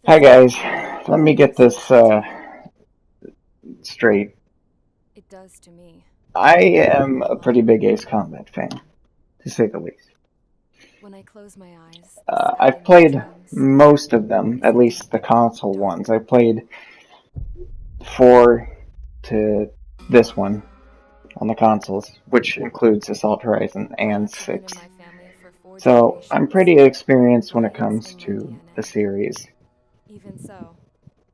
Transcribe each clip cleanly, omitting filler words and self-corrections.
Hi guys, let me get this straight. It does to me. I am a pretty big Ace Combat fan, to say the least. When I close my eyes, I've played most of them, at least the console ones. I played 4 to this one on the consoles, which includes Assault Horizon and 6. So I'm pretty experienced when it comes to the series. Even so,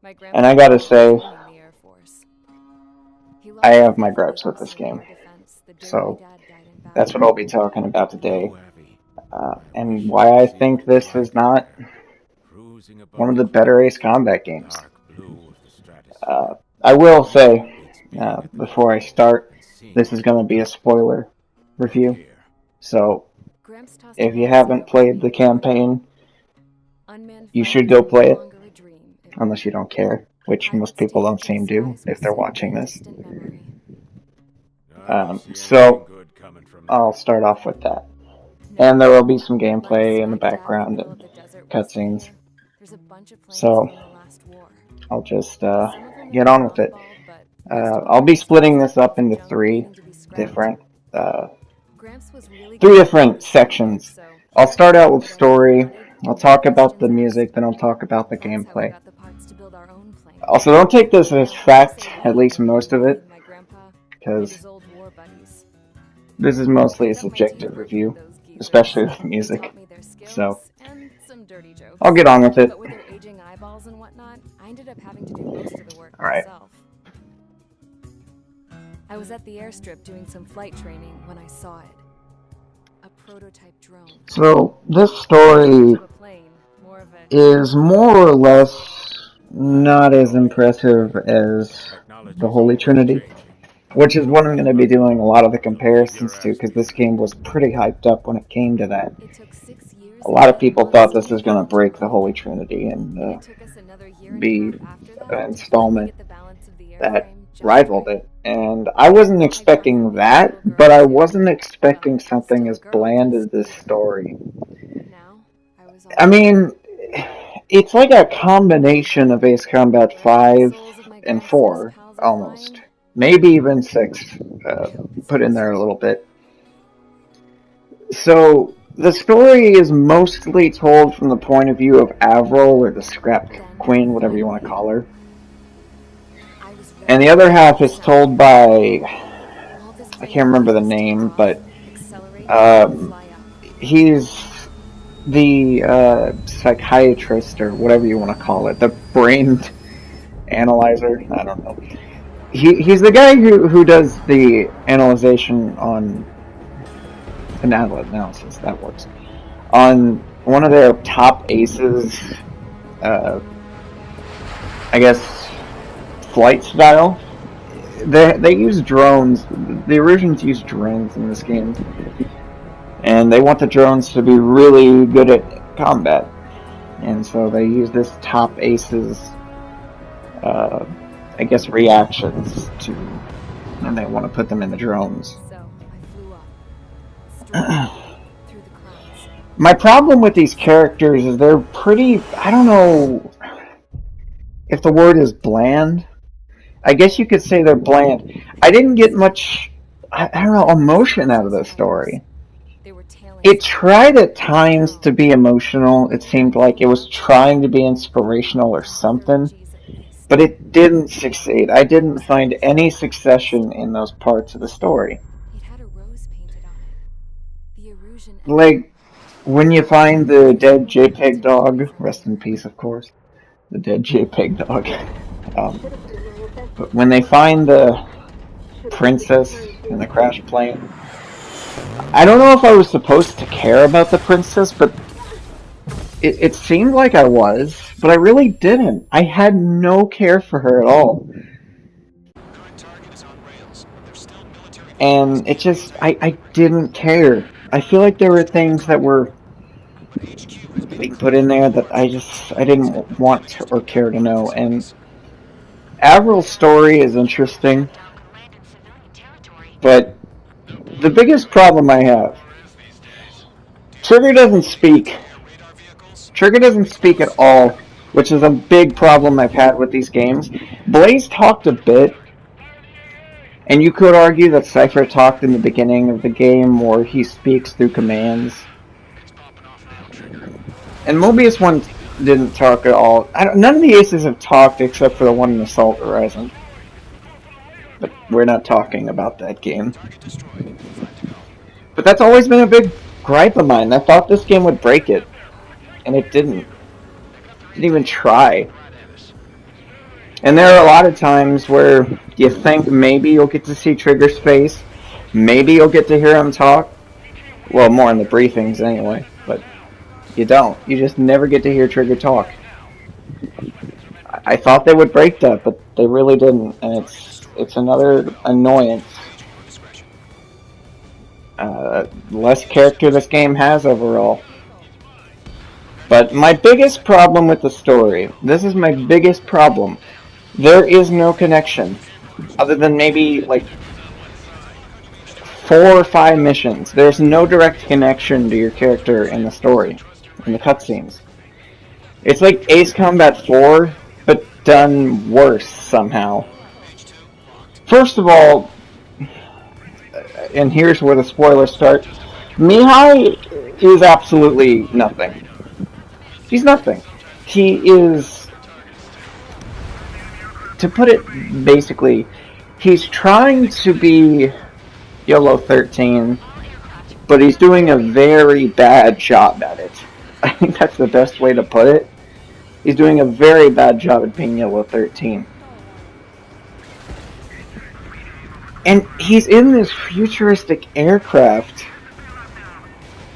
my And I grandpa gotta was say, in the Air Force. I have my gripes with this game. So that's what I'll be talking about today. And why I think this is not one of the better Ace Combat games. I will say, before I start, this is going to be a spoiler review. So, if you haven't played the campaign, you should go play it. Unless you don't care, which most people don't seem to if they're watching this. So, I'll start off with that. And there will be some gameplay in the background and cutscenes. So, I'll just get on with it. I'll be splitting this up into three different sections. I'll start out with story. I'll talk about the music, then I'll talk about the gameplay. Also, don't take this as fact, at least most of it, because this is mostly a subjective review, especially with music. So, I'll get on with it. Alright. I was at the airstrip doing some flight training when I saw it. A prototype drone. So, this story is more or less not as impressive as the Holy Trinity, which is what I'm going to be doing a lot of the comparisons to, because this game was pretty hyped up when it came to that. A lot of people thought this was going to break the Holy Trinity and be an installment that rivaled it. And I wasn't expecting that, but I wasn't expecting something as bland as this story. I mean, it's like a combination of Ace Combat 5 and 4, almost. Maybe even 6, put in there a little bit. So, the story is mostly told from the point of view of Avril, or the Scrap Queen, whatever you want to call her. And the other half is told by, I can't remember the name, but he's the psychiatrist, or whatever you want to call it, the brain analyzer, I don't know. He's the guy who does the analysis analysis, that works, on one of their top aces, I guess, flight style. They use drones. The originals use drones in this game, and they want the drones to be really good at combat, and so they use this top aces I guess reactions to, and they want to put them in the drones. My problem with these characters is they're pretty, I don't know if the word is bland. I guess you could say they're bland. I didn't get much, I don't know, emotion out of this story. It tried at times to be emotional. It seemed like it was trying to be inspirational or something, but it didn't succeed. I didn't find any succession in those parts of the story. Like, when you find the dead JPEG dog, rest in peace, of course, the dead JPEG dog. But when they find the princess in the crashed plane, I don't know if I was supposed to care about the princess, but it seemed like I was, but I really didn't. I had no care for her at all. And it just, I didn't care. I feel like there were things that were being put in there that I didn't want to or care to know. And Avril's story is interesting, but the biggest problem I have, Trigger doesn't speak. Trigger doesn't speak at all which is a big problem I've had with these games. Blaze talked a bit, and you could argue that Cypher talked in the beginning of the game, where he speaks through commands. And Mobius 1 didn't talk at all. None of the aces have talked except for the one in Assault Horizon. But we're not talking about that game. But that's always been a big gripe of mine. I thought this game would break it. And it didn't. Didn't even try. And there are a lot of times where you think maybe you'll get to see Trigger's face. Maybe you'll get to hear him talk. Well, more in the briefings anyway. But you don't. You just never get to hear Trigger talk. I thought they would break that, but they really didn't. And it's another annoyance. Less character this game has overall. But my biggest problem with the story, this is my biggest problem, there is no connection. Other than maybe like 4 or 5 missions. There's no direct connection to your character in the story, in the cutscenes. It's like Ace Combat 4, but done worse somehow. First of all, and here's where the spoilers start, Mihai is absolutely nothing. He's nothing. He is, to put it basically, he's trying to be Yellow 13, but he's doing a very bad job at it. I think that's the best way to put it. He's doing a very bad job at being Yellow 13. And he's in this futuristic aircraft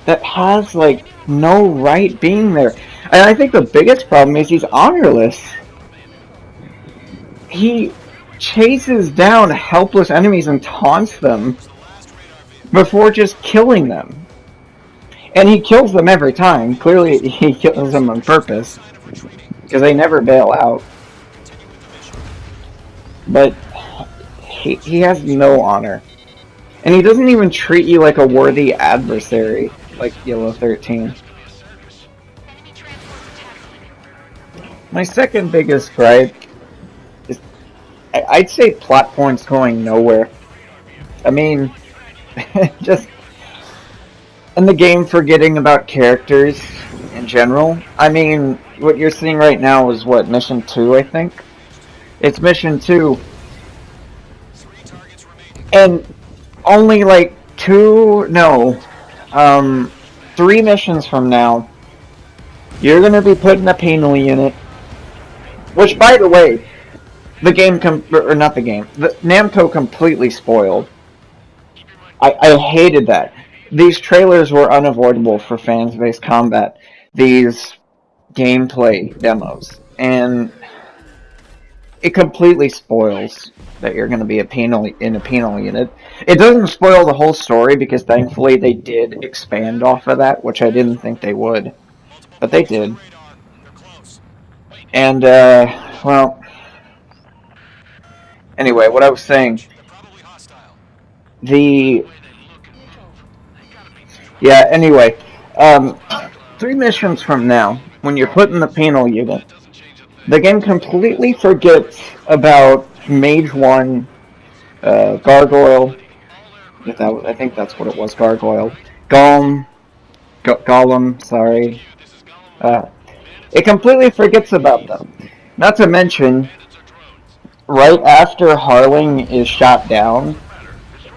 that has, like, no right being there. And I think the biggest problem is he's honorless. He chases down helpless enemies and taunts them before just killing them. And he kills them every time. Clearly, he kills them on purpose, because they never bail out. But he has no honor. And he doesn't even treat you like a worthy adversary, like Yellow 13. My second biggest gripe is, I'd say plot points going nowhere. I mean, just in the game forgetting about characters in general. I mean, what you're seeing right now is what, Mission 2, I think? It's Mission 2. And only like 3 missions from now, you're going to be put in a penal unit. Which, by the way, Namco completely spoiled. I hated that. These trailers were unavoidable for fans-based combat. These gameplay demos. And it completely spoils that you're going to be in a penal unit. It doesn't spoil the whole story, because thankfully they did expand off of that, which I didn't think they would. But they did. And, well... Anyway, what I was saying... Yeah, anyway. 3 missions from now, when you're put in the penal unit, the game completely forgets about Mage 1, Gargoyle... I think that's what it was, Gargoyle. Gollum, sorry. It completely forgets about them. Not to mention, right after Harling is shot down,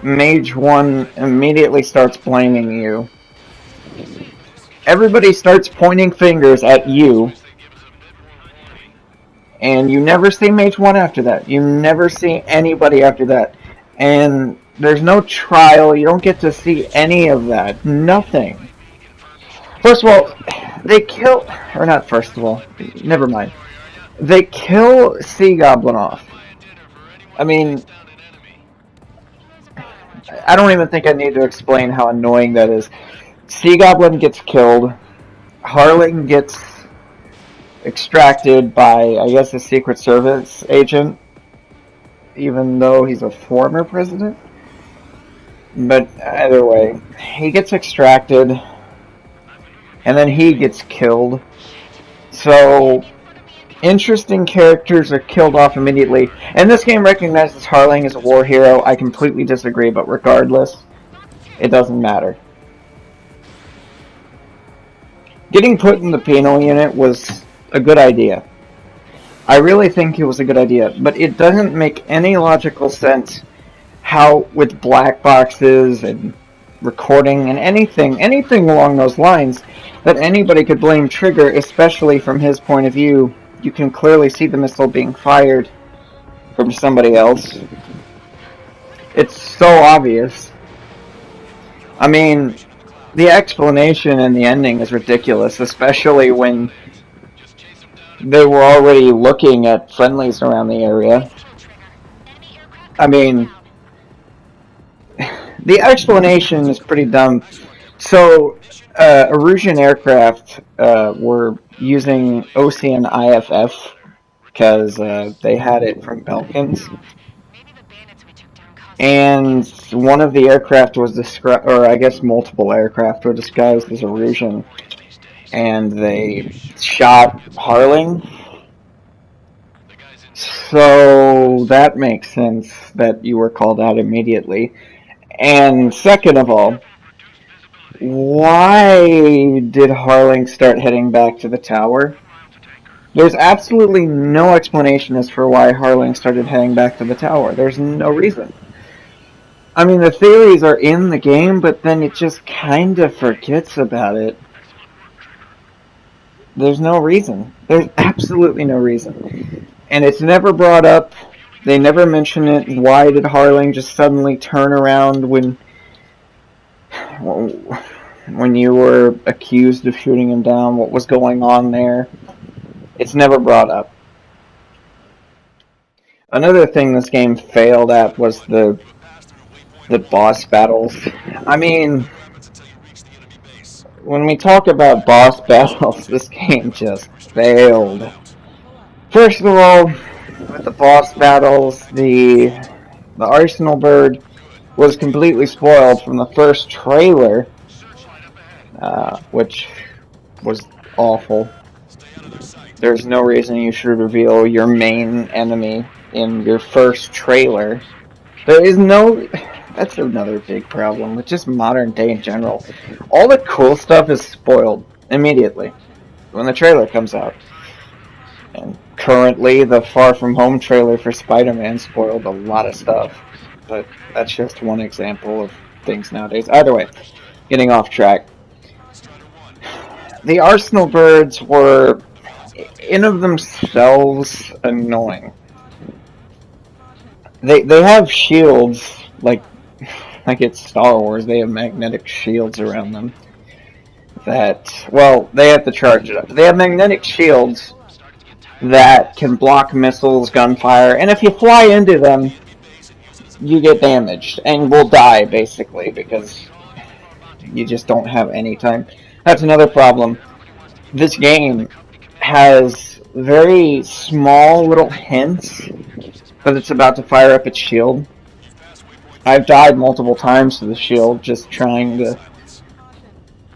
Mage 1 immediately starts blaming you. Everybody starts pointing fingers at you, and you never see Mage 1 after that. You never see anybody after that. And there's no trial, you don't get to see any of that. Nothing. First of all, they kill... Or not first of all, never mind. They kill Sea Goblin off. I mean... I don't even think I need to explain how annoying that is. Sea Goblin gets killed. Harling gets extracted by, I guess, a Secret Service agent. Even though he's a former president. But either way, he gets extracted. And then he gets killed. So, Interesting characters are killed off immediately. And this game recognizes Harling as a war hero. I completely disagree, but regardless, it doesn't matter. Getting put in the penal unit was a good idea. I really think it was a good idea, but it doesn't make any logical sense how, with black boxes and recording and anything along those lines, that anybody could blame Trigger, especially from his point of view. You can clearly see the missile being fired from somebody else. It's so obvious. I mean, the explanation in the ending is ridiculous, especially when they were already looking at friendlies around the area. I mean, the explanation is pretty dumb. So, Erusian aircraft were using Ocean IFF because they had it from Belkins. And one of the aircraft was described, or I guess multiple aircraft were disguised as Erusian. And they shot Harling. So that makes sense that you were called out immediately. And second of all, why did Harling start heading back to the tower? There's absolutely no explanation as for why Harling started heading back to the tower. There's no reason. I mean, the theories are in the game, but then it just kind of forgets about it. There's no reason. There's absolutely no reason. And it's never brought up. They never mention it. Why did Harling just suddenly turn around when you were accused of shooting him down? What was going on there? It's never brought up. Another thing this game failed at was the boss battles. I mean, when we talk about boss battles, this game just failed. First of all, with the boss battles, the Arsenal Bird was completely spoiled from the first trailer, which was awful. There's no reason you should reveal your main enemy in your first trailer. There is no... That's another big problem with just modern day in general. All the cool stuff is spoiled immediately when the trailer comes out. And currently, the Far From Home trailer for Spider-Man spoiled a lot of stuff. But that's just one example of things nowadays. Either way, getting off track. The Arsenal Birds were, in of themselves, annoying. They have shields, like it's Star Wars. They have magnetic shields around them that, well, they have to charge it up. They have magnetic shields that can block missiles, gunfire, and if you fly into them, you get damaged and will die, basically, because you just don't have any time. That's another problem. This game has very small little hints that it's about to fire up its shield. I've died multiple times to the shield just trying to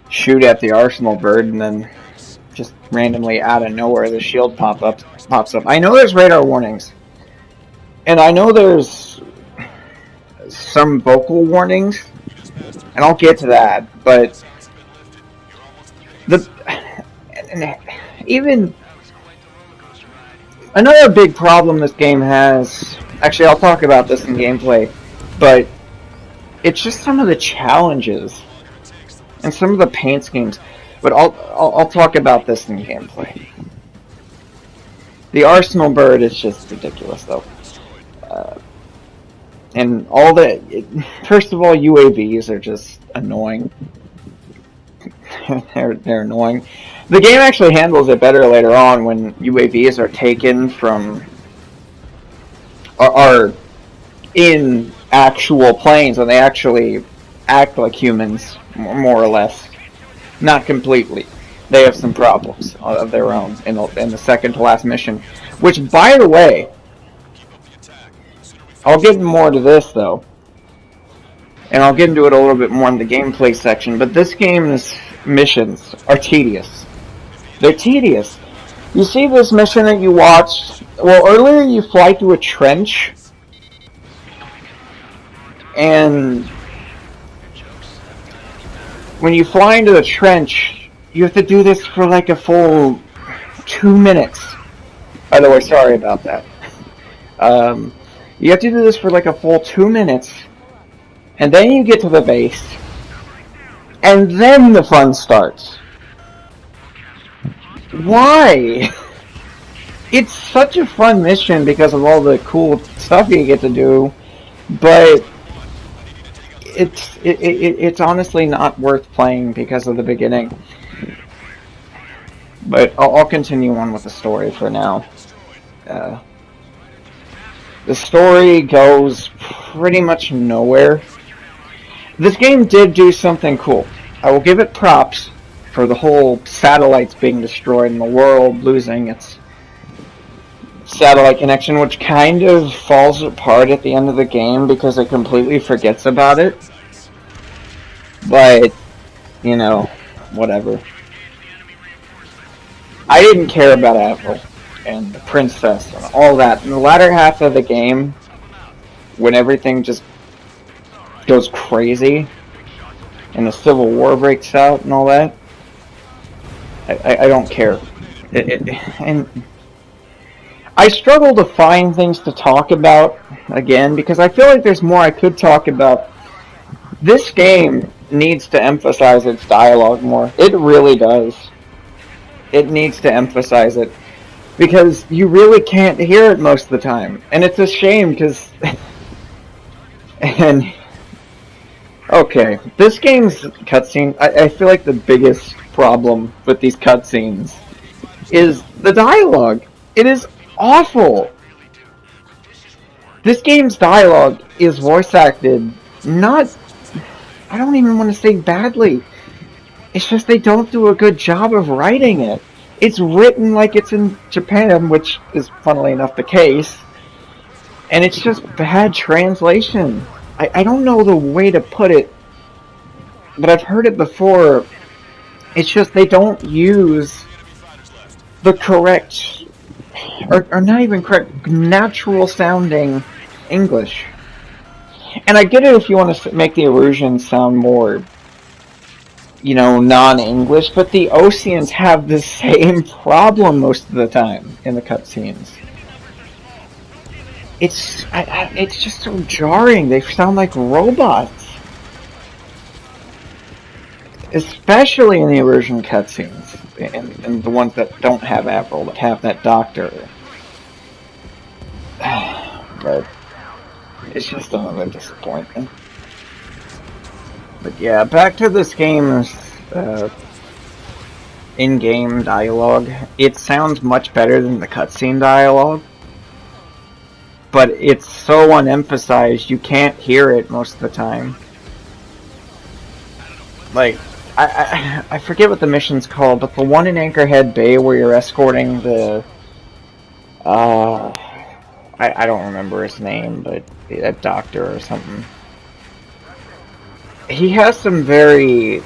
shoot at the Arsenal Bird, and then just randomly out of nowhere the shield pops up. I know there's radar warnings, and I know there's some vocal warnings, and I'll get to that, but even another big problem this game has, actually I'll talk about this in gameplay, but it's just some of the challenges and some of the paint schemes. But I'll talk about this in gameplay. The Arsenal Bird is just ridiculous, though. And all the... First of all, UAVs are just annoying. they're annoying. The game actually handles it better later on when UAVs are taken from... are in actual planes, and they actually act like humans, more or less. Not completely. They have some problems of their own in the second to last mission. Which, by the way, I'll get more to this, though. And I'll get into it a little bit more in the gameplay section. But this game's missions are tedious. They're tedious. You see this mission that you watched? Well, earlier you fly through a trench, and when you fly into the trench, you have to do this for like a full 2 minutes. By the way, sorry about that. You have to do this for like a full 2 minutes, and then you get to the base, and then the fun starts. Why? It's such a fun mission because of all the cool stuff you get to do, but it's honestly not worth playing because of the beginning. But I'll continue on with the story for now. The story goes pretty much nowhere. This game did do something cool. I will give it props for the whole satellites being destroyed and the world losing its satellite connection, which kind of falls apart at the end of the game because it completely forgets about it. But, you know, whatever. I didn't care about Avril and the princess and all that. In the latter half of the game, when everything just goes crazy and the Civil War breaks out and all that, I don't care. And I struggle to find things to talk about again because I feel like there's more I could talk about. This game needs to emphasize its dialogue more. It really does. It needs to emphasize it because you really can't hear it most of the time, and it's a shame because. And okay, this game's cutscene. I feel like the biggest problem with these cutscenes is the dialogue. It is awful. This game's dialogue is voice acted, not. I don't even want to say badly. It's just they don't do a good job of writing it. It's written like it's in Japan, which is funnily enough the case. And it's just bad translation. I don't know the way to put it, but I've heard it before. It's just they don't use the correct, or not even correct, natural sounding English. And I get it if you want to make the Erusians sound more, you know, non-English, but the Oseans have the same problem most of the time in the cutscenes. It's just so jarring. They sound like robots. Especially in the Erusian cutscenes. And the ones that don't have Avril, that have that doctor. But it's just another disappointment. But yeah, back to this game's in-game dialogue. It sounds much better than the cutscene dialogue. But it's so unemphasized, you can't hear it most of the time. Like, I forget what the mission's called, but the one in Anchorhead Bay where you're escorting the... I don't remember his name, but a doctor or something. He has some very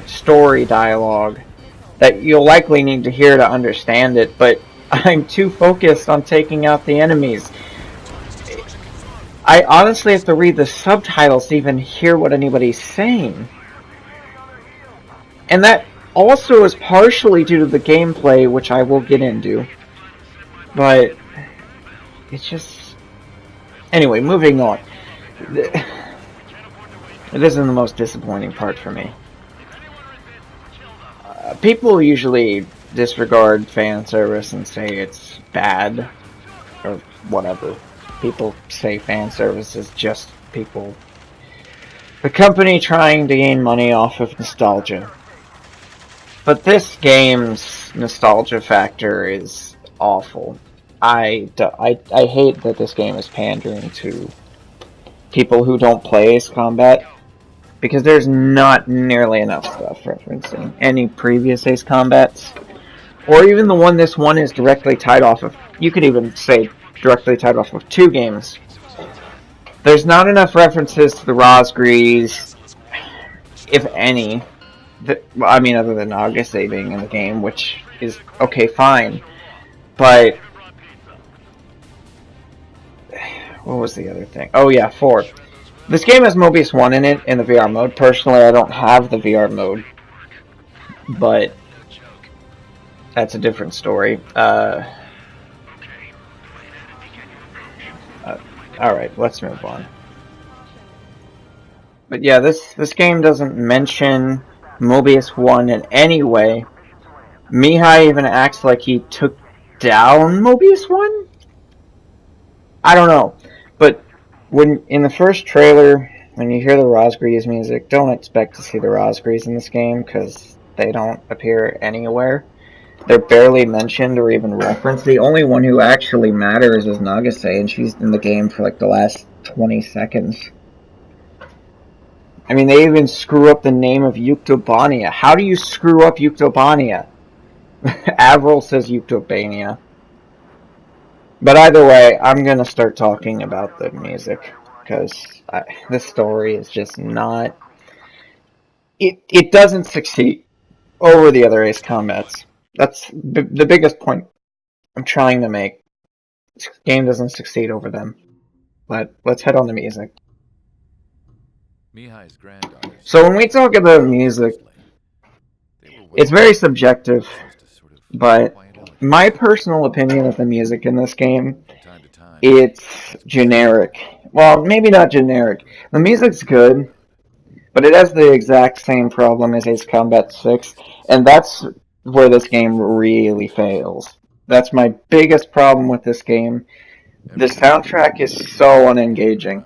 story dialogue that you'll likely need to hear to understand it, but I'm too focused on taking out the enemies. I honestly have to read the subtitles to even hear what anybody's saying. And that also is partially due to the gameplay, which I will get into. But it's just... Anyway, moving on. It isn't the most disappointing part for me. People usually disregard fan service and say it's bad, or whatever. People say fan service is just people. The company trying to gain money off of nostalgia. But this game's nostalgia factor is awful. I hate that this game is pandering to people who don't play Ace Combat, because there's not nearly enough stuff referencing any previous Ace Combats, or even the one this one is directly tied off of. You could even say directly tied off of 2 games. There's not enough references to the Rosgrees, if any. Well, I mean, other than Nagase being in the game, which is okay, fine. But what was the other thing? Oh yeah, 4. This game has Mobius 1 in it in the VR mode. Personally, I don't have the VR mode, but that's a different story. Alright, let's move on. But yeah, this game doesn't mention Mobius 1 in any way. Mihai even acts like he took down Mobius 1? I don't know. But when in the first trailer, when you hear the Rosgrees music, don't expect to see the Rosgrees in this game, because they don't appear anywhere. They're barely mentioned or even referenced. The only one who actually matters is Nagase, and she's in the game for like the last 20 seconds. I mean, they even screw up the name of Yuktobania. How do you screw up Yuktobania? Avril says Yuktobania. But either way, I'm going to start talking about the music, because this story is just not... It doesn't succeed over the other Ace Combats. That's the biggest point I'm trying to make. This game doesn't succeed over them. But let's head on to music. So when we talk about music, it's very subjective, but my personal opinion of the music in this game, it's generic. Well, maybe not generic. The music's good, but it has the exact same problem as Ace Combat 6, and that's where this game really fails. That's my biggest problem with this game. The soundtrack is so unengaging.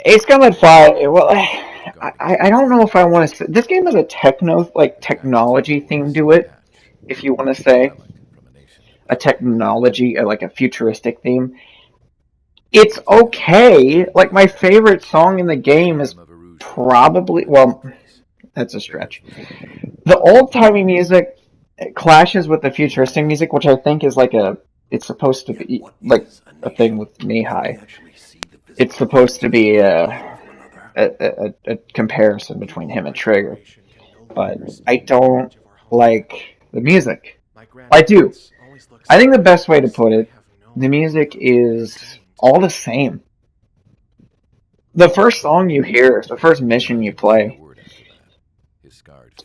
Ace Combat 5, well, I don't know if I want to... This game has a technology theme to it, if you want to say. A technology, like a futuristic theme. It's okay. Like, my favorite song in the game is probably... Well, that's a stretch. The old-timey music clashes with the futuristic music, which I think is like a... It's supposed to be like a thing with Mihai. It's supposed to be a comparison between him and Trigger. But I don't like the music. I do. I think the best way to put it, the music is all the same. The first song you hear, the first mission you play,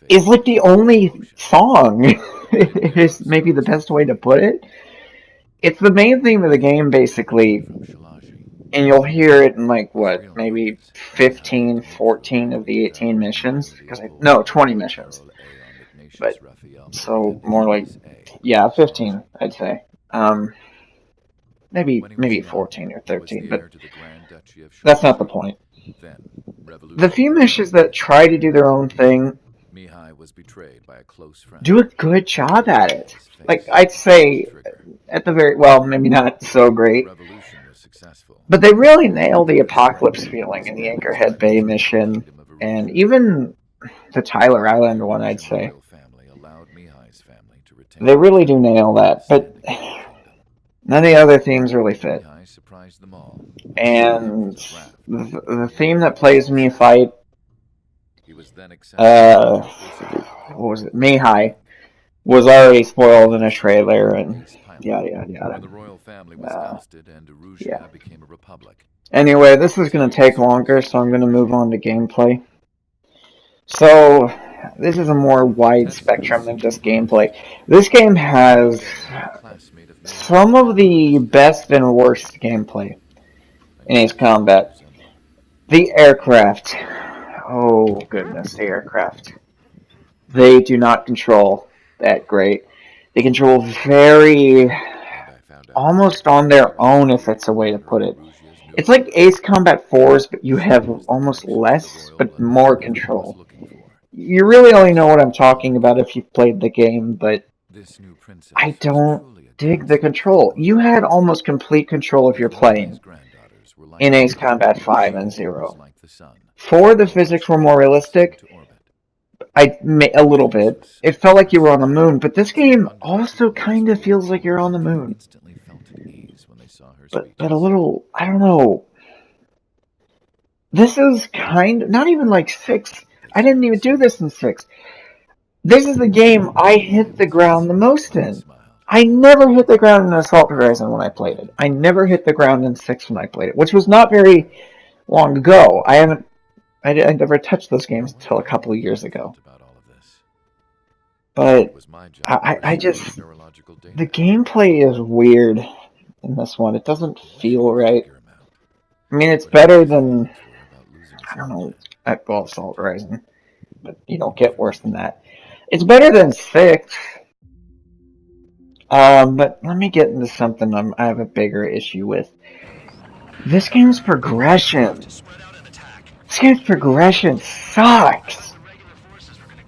is like the only song. Is maybe the best way to put it. It's the main theme of the game, basically, and you'll hear it in, like, what, maybe 15, 14 of the 18 missions? No, 20 missions. But, so, more like, yeah, 15, I'd say. Maybe 14 or 13, but that's not the point. The few missions that try to do their own thing do a good job at it. Like, I'd say, at the very, well, maybe not so great, but they really nail the apocalypse feeling in the Anchorhead Bay mission, and even the Tyler Island one, I'd say. They really do nail that, but none of the other themes really fit. And the theme that plays me fight, what was it, Mihai, was already spoiled in a trailer, and yada yada yada. Yeah. Anyway, this is going to take longer, so I'm going to move on to gameplay. So, this is a more wide spectrum than just gameplay. This game has some of the best and worst gameplay in Ace Combat. The aircraft. Oh, goodness, the aircraft. They do not control that great. They control very... almost on their own, if that's a way to put it. It's like Ace Combat 4's, but you have almost less, but more control. You really only know what I'm talking about if you've played the game, but I don't dig the control. You had almost complete control of your plane in Ace Combat 5 and 0. 4, the physics were more realistic. A little bit. It felt like you were on the moon, but this game also kind of feels like you're on the moon. But a little, I don't know. This is not even like 6. I didn't even do this in 6. This is the game I hit the ground the most in. I never hit the ground in Assault Horizon when I played it. I never hit the ground in 6 when I played it, which was not very long ago. I never touched those games until a couple of years ago. But I just, the gameplay is weird in this one. It doesn't feel right. I mean, it's better than, I don't know, well, Assault Horizon, but you don't get worse than that. It's better than 6. But let me get into something I have a bigger issue with. This game's progression. This game's progression sucks.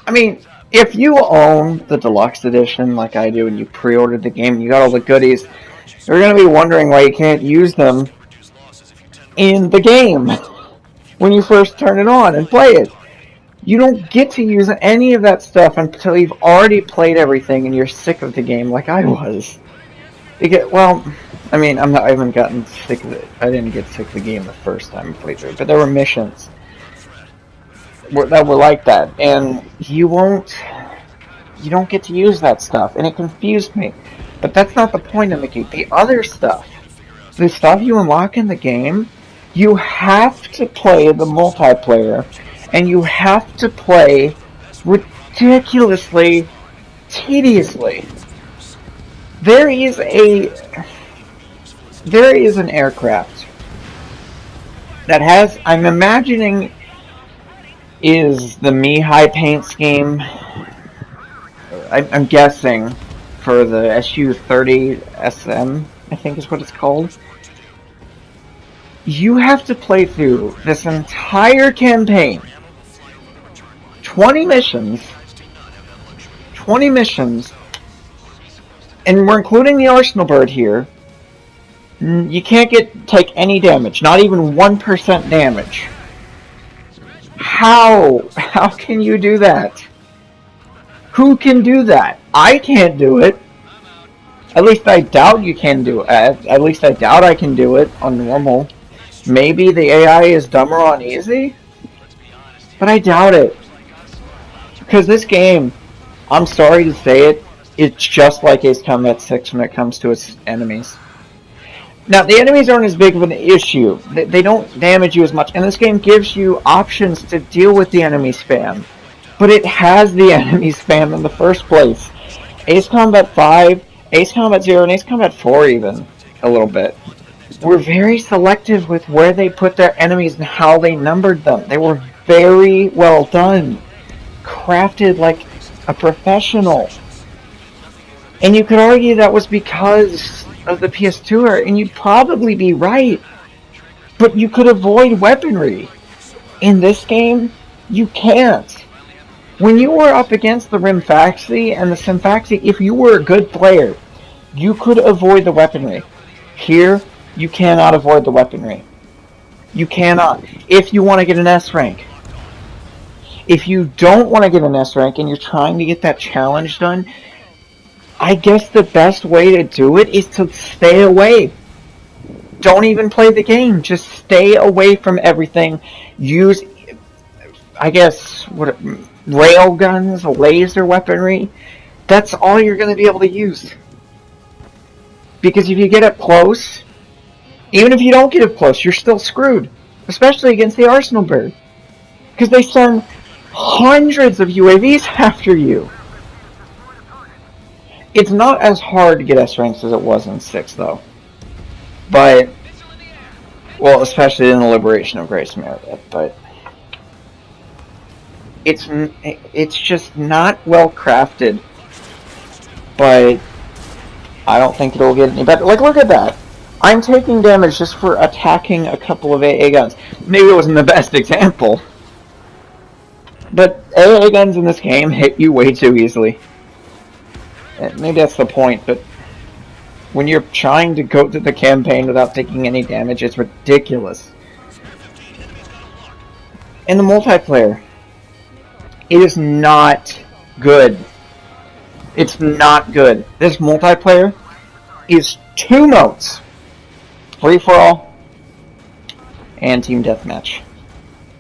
I mean, if you own the deluxe edition like I do and you pre-ordered the game and you got all the goodies, you're going to be wondering why you can't use them in the game when you first turn it on and play it. You don't get to use any of that stuff until you've already played everything and you're sick of the game like I was. Well, I mean, I haven't gotten sick of it. I didn't get sick of the game the first time I played through it, but there were missions that were like that, and you don't get to use that stuff, and it confused me. But that's not the point of the game. The other stuff, the stuff you unlock in the game, you have to play the multiplayer, and you have to play ridiculously tediously. There is an aircraft that has, I'm imagining, is the Mihai paint scheme. I'm guessing for the SU-30SM, I think is what it's called. You have to play through this entire campaign, 20 missions, and we're including the Arsenal Bird here. You can't take any damage, not even 1% damage. How can you do that? Who can do that? I can't do it. At least I doubt you can do it. At least I doubt I can do it on normal. Maybe the AI is dumber on easy? But I doubt it. Because this game, I'm sorry to say it, it's just like Ace Combat 6 when it comes to its enemies. Now, the enemies aren't as big of an issue. They don't damage you as much. And this game gives you options to deal with the enemy spam. But it has the enemy spam in the first place. Ace Combat 5, Ace Combat 0, and Ace Combat 4 even, a little bit, were very selective with where they put their enemies and how they numbered them. They were very well done. Crafted like a professional. And you could argue that was because of the PS2 era, and you'd probably be right. But you could avoid weaponry. In this game, you can't. When you were up against the Rimfaxi and the Simfaxi, if you were a good player, you could avoid the weaponry. Here, you cannot avoid the weaponry. You cannot. If you want to get an S rank. If you don't want to get an S rank and you're trying to get that challenge done, I guess the best way to do it is to stay away. Don't even play the game. Just stay away from everything. Use, I guess, rail guns, laser weaponry. That's all you're going to be able to use. Because if you get up close, even if you don't get up close, you're still screwed. Especially against the Arsenal Bird. Because they send hundreds of UAVs after you. It's not as hard to get S ranks as it was in 6, though. But, well, especially in the Liberation of Grace Meredith, but it's just not well crafted. But I don't think it'll get any better. Like, look at that. I'm taking damage just for attacking a couple of AA guns. Maybe it wasn't the best example. But AA guns in this game hit you way too easily. Maybe that's the point, but when you're trying to go through the campaign without taking any damage, it's ridiculous. And the multiplayer, it is not good. It's not good. This multiplayer is 2 modes. Free for all and team deathmatch.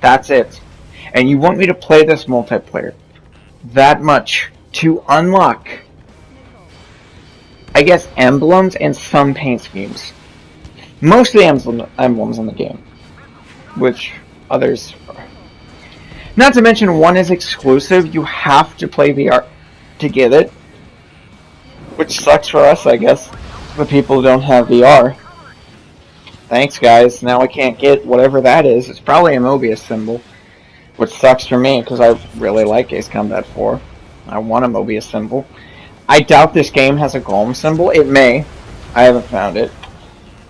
That's it. and you want me to play this multiplayer that much to unlock, I guess, emblems and some paint schemes. Mostly emblems in the game, which others are. Not to mention, one is exclusive. You have to play VR to get it, which sucks for us, I guess, the people who don't have VR. Thanks, guys. Now I can't get whatever that is. It's probably a Mobius symbol, which sucks for me because I really like Ace Combat 4. I want a Mobius symbol. I doubt this game has a golem symbol. It may. I haven't found it.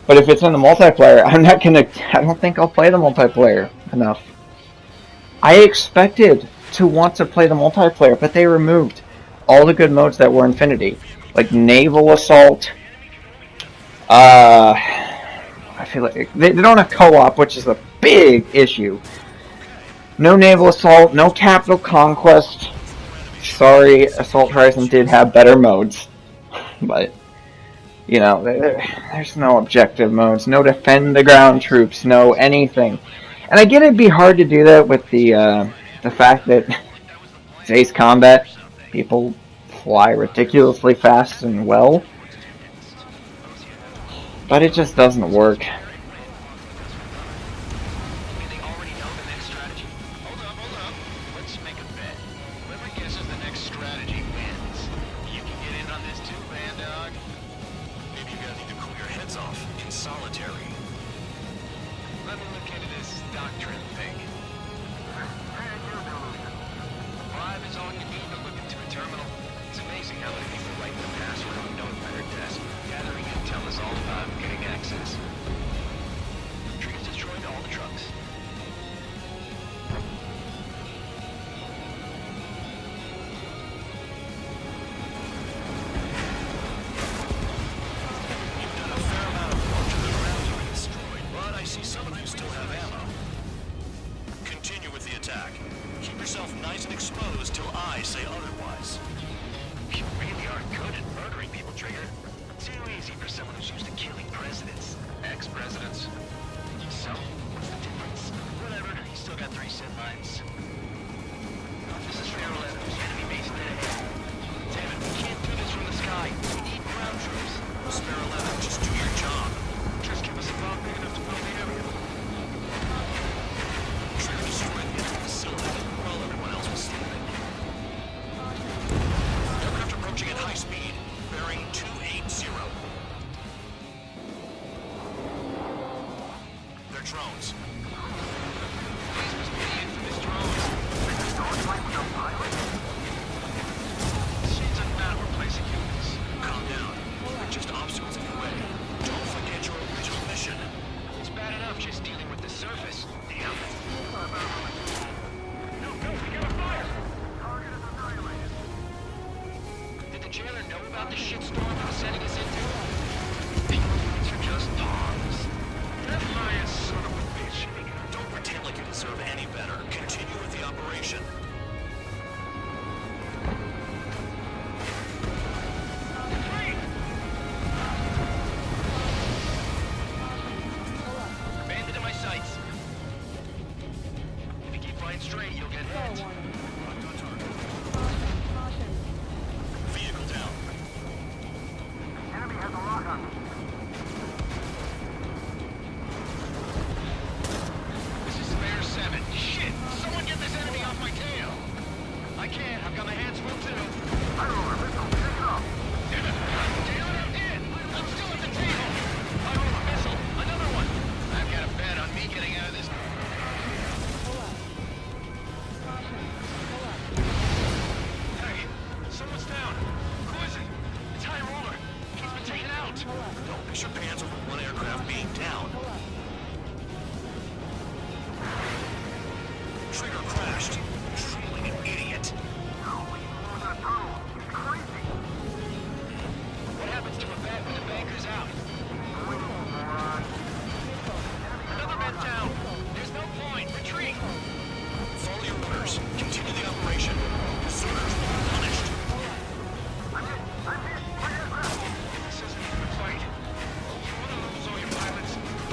But if it's in the multiplayer, I don't think I'll play the multiplayer enough. I expected to want to play the multiplayer, but they removed all the good modes that were Infinity. Like Naval Assault. I feel like they don't have co-op, which is a big issue. No Naval Assault, no Capital Conquest. Sorry, Assault Horizon did have better modes. But, you know, there's no objective modes, no defend the ground troops, no anything. And I get it'd be hard to do that with the fact that it's Ace Combat. People fly ridiculously fast and well. But it just doesn't work.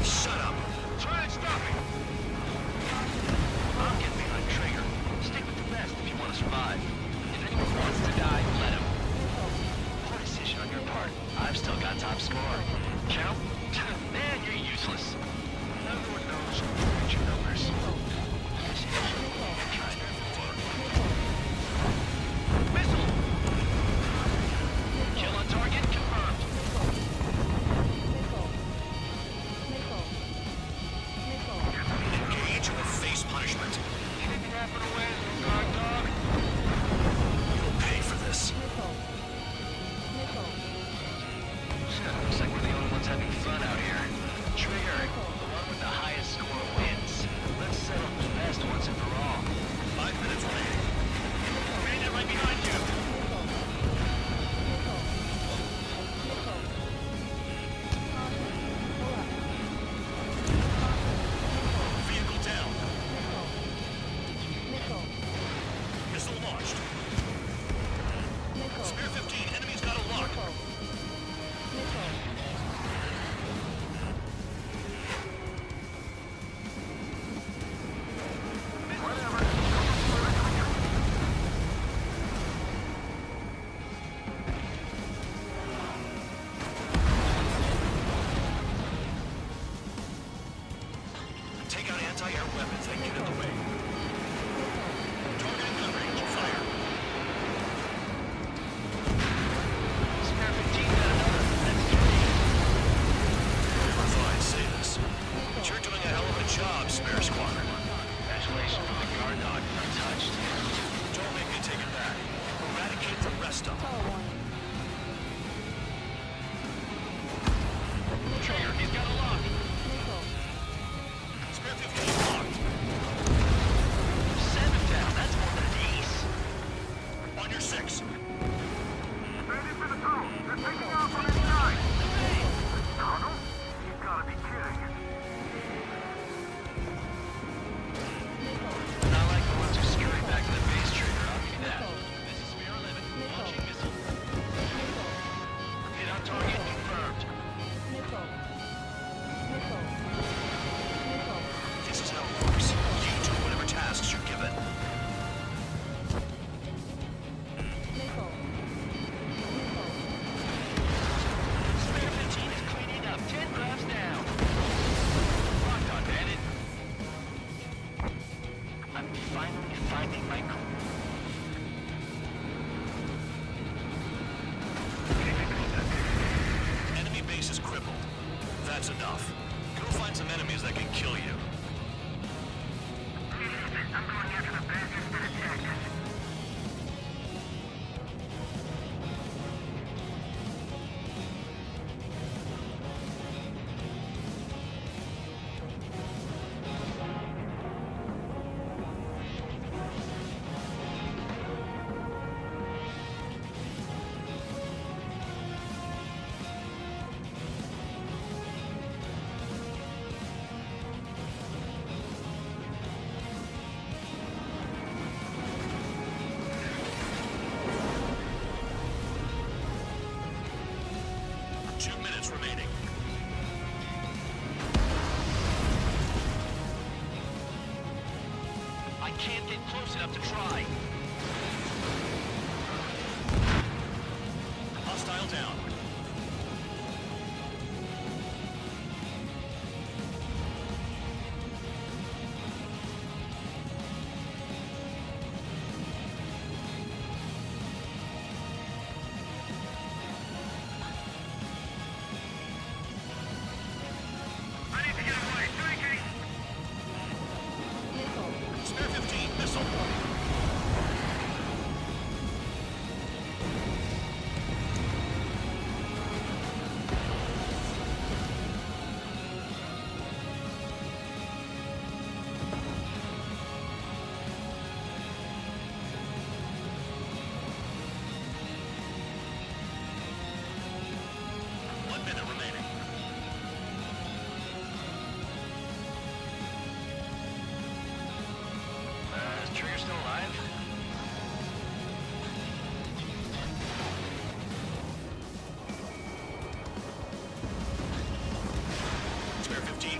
Shut up! Try and stop me! I'm getting behind Traeger. top score. Count? Man, you're useless. Everyone knows your numbers. Missile! Kill on target confirmed. Engage or face punishment. Keep yapping away, little dog. You'll pay for this. Looks like we're the only ones having fun out here. Trigger, the one with the highest score wins. Let's settle the best once and for all. 5 minutes remaining. Bandit right behind you. Vehicle down. Missile launched. Spear 15, enemy's got a lock. Take out anti-air weapons and get in the way. Target in gun range. Fire. Spare 15 got another. That's 3. I thought I'd say this. But you're doing a hell of a job, Spare Squadron. Congratulations on the guard dog. Untouched. Don't make me take it back. Eradicate the rest of them. Trigger, he's got a lock. Spare 15 locked. 7 down. That's more than an ace. On your 6. Ready for the tunnel. They're taking off on inside. Tunnel? You gotta be kidding. Not like the ones who scurry back to the base, Trigger. I'll give you that. This is Spear 11. Launching missile. Hit on target confirmed. This is how it works. You do whatever tasks you're given. Spare 15 is cleaning up. 10 grabs down. Locked on, bandit. I'm finally finding my cool. Enemy base is crippled. That's enough. Go find some enemies that can kill you. I'm going after the bastards that attacked us. Remaining. I can't get close enough to try. Hostile down. Spare 15, missile.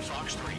Fox 3.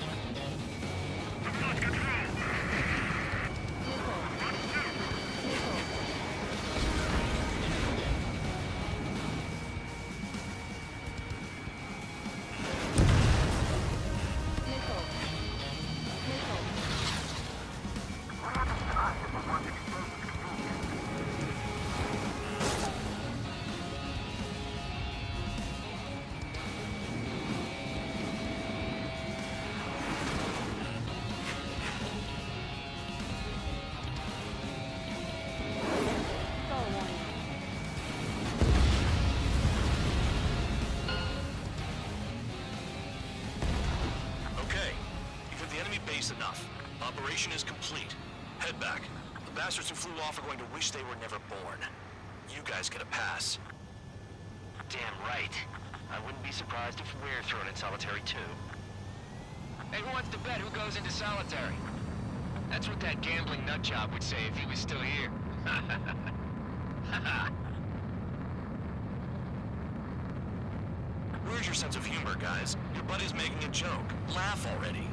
Thanks enough. Operation is complete. Head back. The bastards who flew off are going to wish they were never born. You guys get a pass. Damn right. I wouldn't be surprised if we're thrown in solitary too. Hey, who wants to bet who goes into solitary? That's what that gambling nutjob would say if he was still here. Where's your sense of humor, guys? Your buddy's making a joke. Laugh already.